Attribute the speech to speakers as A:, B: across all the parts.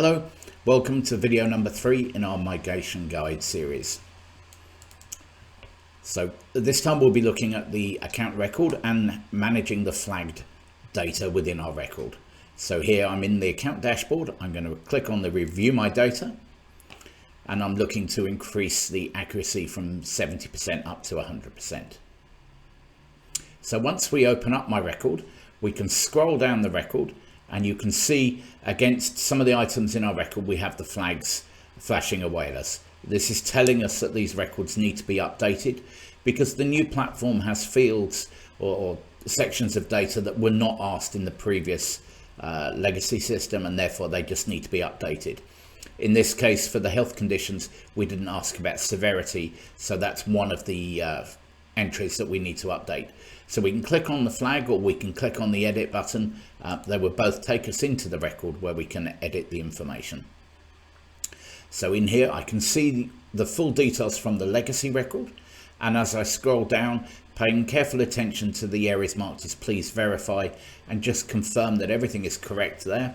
A: Hello, welcome to video number 3 in our migration guide series. So this time we'll be looking at the account record and managing the flagged data within our record. So here I'm in the account dashboard. I'm going to click on the review my data and I'm looking to increase the accuracy from 70% up to 100%. So once we open up my record, we can scroll down the record and you can see against some of the items in our record, we have the flags flashing away at us. This is telling us that these records need to be updated because the new platform has fields or sections of data that were not asked in the previous legacy system, and therefore they just need to be updated. In this case, for the health conditions, we didn't ask about severity, so that's one of the entries that we need to update. So we can click on the flag or we can click on the edit button. They will both take us into the record where we can edit the information. So in here I can see the full details from the legacy record, and as I scroll down, paying careful attention to the areas marked as please verify and just confirm that everything is correct there.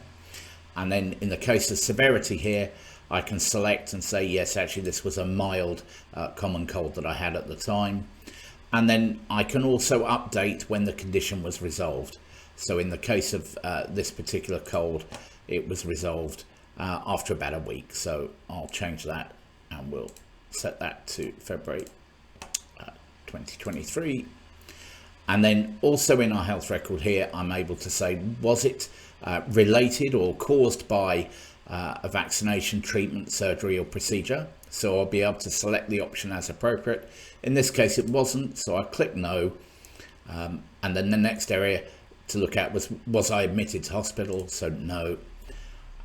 A: And then in the case of severity here, I can select and say yes, actually this was a mild common cold that I had at the time. And then I can also update when the condition was resolved. So in the case of this particular cold, it was resolved after about a week. So I'll change that and we'll set that to February 2023. And then also in our health record here, I'm able to say, was it related or caused by a vaccination, treatment, surgery or procedure? So I'll be able to select the option as appropriate. In this case it wasn't, so I click no, and then the next area to look at was I admitted to hospital? So no.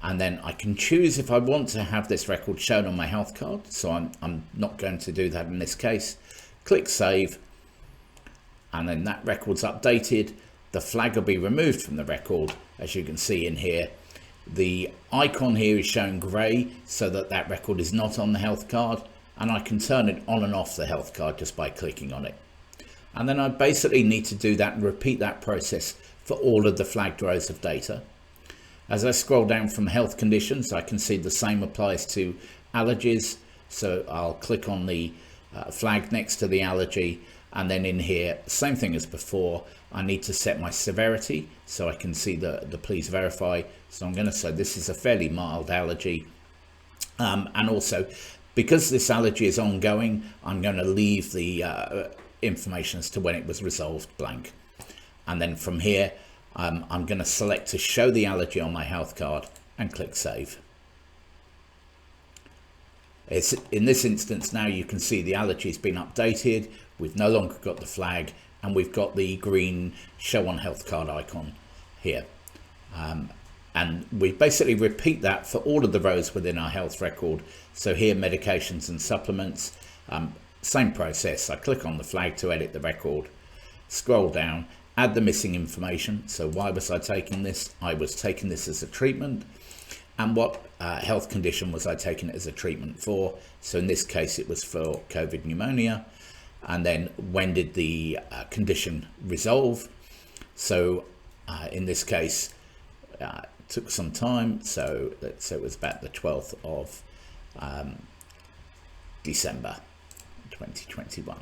A: And then I can choose if I want to have this record shown on my health card, so I'm not going to do that in this case. Click save, and then that record's updated. The flag will be removed from the record. As you can see in here, the icon here is shown grey, so that record is not on the health card, and I can turn it on and off the health card just by clicking on it. And then I basically need to do that and repeat that process for all of the flagged rows of data. As I scroll down from health conditions, I can see the same applies to allergies, so I'll click on the flag next to the allergy, and then in here, same thing as before, I need to set my severity so I can see the please verify. So I'm going to say this is a fairly mild allergy, and also because this allergy is ongoing, I'm going to leave the information as to when it was resolved blank. And then from here I'm going to select to show the allergy on my health card and click save. It's in this instance now you can see the allergy has been updated. We've no longer got the flag, and we've got the green show on health card icon here. And we basically repeat that for all of the rows within our health record. So here, medications and supplements, same process. I click on the flag to edit the record, scroll down, add the missing information. So why was I taking this? I was taking this as a treatment. And what health condition was I taking it as a treatment for? So in this case, it was for COVID pneumonia. And then when did the condition resolve? So in this case, it took some time. So let's say it was about the 12th of December 2021.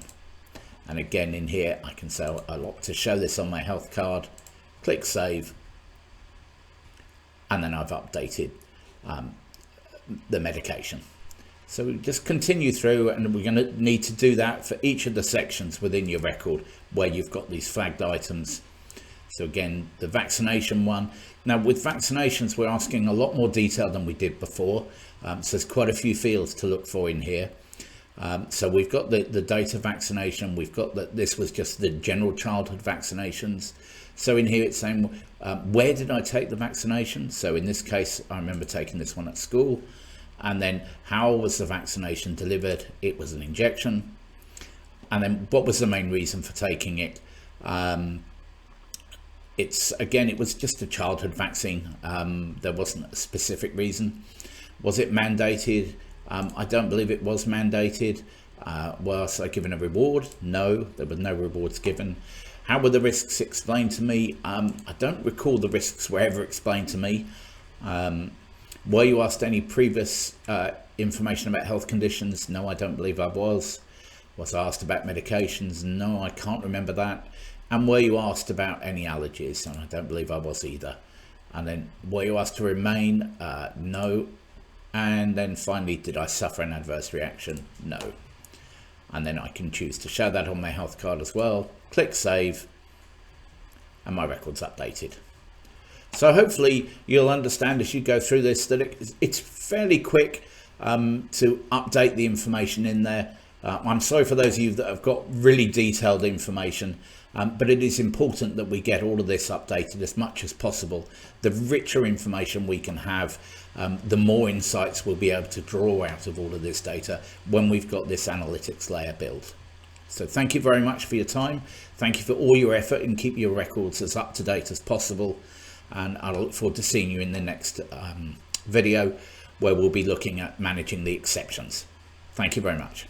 A: And again in here, I can say I want to show this on my health card, click save, and then I've updated the medication. So we just continue through, and we're going to need to do that for each of the sections within your record where you've got these flagged items. So again, the vaccination one. Now with vaccinations, we're asking a lot more detail than we did before. So there's quite a few fields to look for in here. So we've got the date of vaccination. We've got that this was just the general childhood vaccinations. So in here it's saying, where did I take the vaccination? So in this case, I remember taking this one at school. And then how was the vaccination delivered? It was an injection. And then what was the main reason for taking it? It was just a childhood vaccine. There wasn't a specific reason. Was it mandated? I don't believe it was mandated. Was I given a reward? No, there were no rewards given. How were the risks explained to me? I don't recall the risks were ever explained to me. Were you asked any previous information about health conditions? No, I don't believe I was. Was I asked about medications? No, I can't remember that. And were you asked about any allergies? And I don't believe I was either. And then were you asked to remain? No. And then finally, did I suffer an adverse reaction? No. And then I can choose to show that on my health card as well. Click save, and my record's updated. So hopefully you'll understand as you go through this that it's fairly quick to update the information in there. I'm sorry for those of you that have got really detailed information, but it is important that we get all of this updated as much as possible. The richer information we can have, the more insights we'll be able to draw out of all of this data when we've got this analytics layer built. So thank you very much for your time. Thank you for all your effort in keeping your records as up to date as possible. And I look forward to seeing you in the next video where we'll be looking at managing the exceptions. Thank you very much.